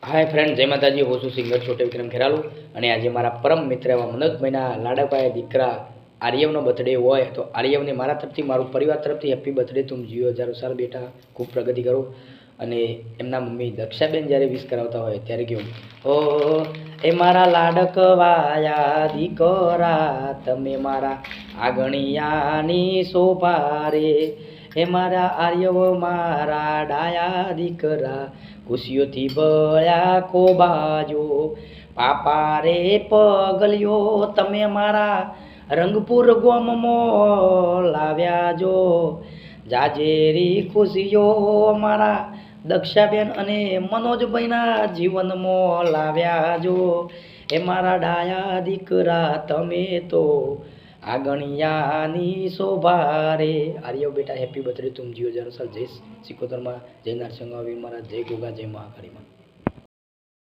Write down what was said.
Hi friend, जय माताजी। હું છું સિંગર છોટે વિક્રમ ખેરાલુ અને આજે મારા પરમ મિત્ર એવા મનોજભાઈના લાડકવાયા દીકરા આર્યવનો બર્થડે હોય તો આર્યવને મારા તરફથી, મારું પરિવાર તરફથી હેપી બર્થડે. તુમ જીઓ હજારો સાલ બેટા, ખૂબ પ્રગતિ કરો. અને એમના મમ્મી દક્ષાબેન જ્યારે વિશ કરાવતા હોય ત્યારે કહ્યું, ઓ એ મારા લાડકવાયા દીકરા, તમે મારા આગણિયાની શોભા રે. હે મારા આર્યવ, મારા ડાયા દીકરા, ખુશીઓથી ભળ્યા ખોબાજો. પાપા રે પગલ્યો, તમે મારા રંગપુર ગોમમાં લાવ્યા જો. જાજેરી ખુશીઓ મારા દક્ષાબેન અને મનોજભાઈના જીવનમાં લાવ્યા જો. એ મારા ડાયા દીકરા, તમે તો આગણિયાની શોભા રે. આર્યવ બેટા, હેપી બર્થડે. તુમ જીઓ હજારો સાલ. જય સિકોતરમાં, જય નરસિંહ વીર મહારાજ, જય ગોગા, જય મહાકાળીમાં.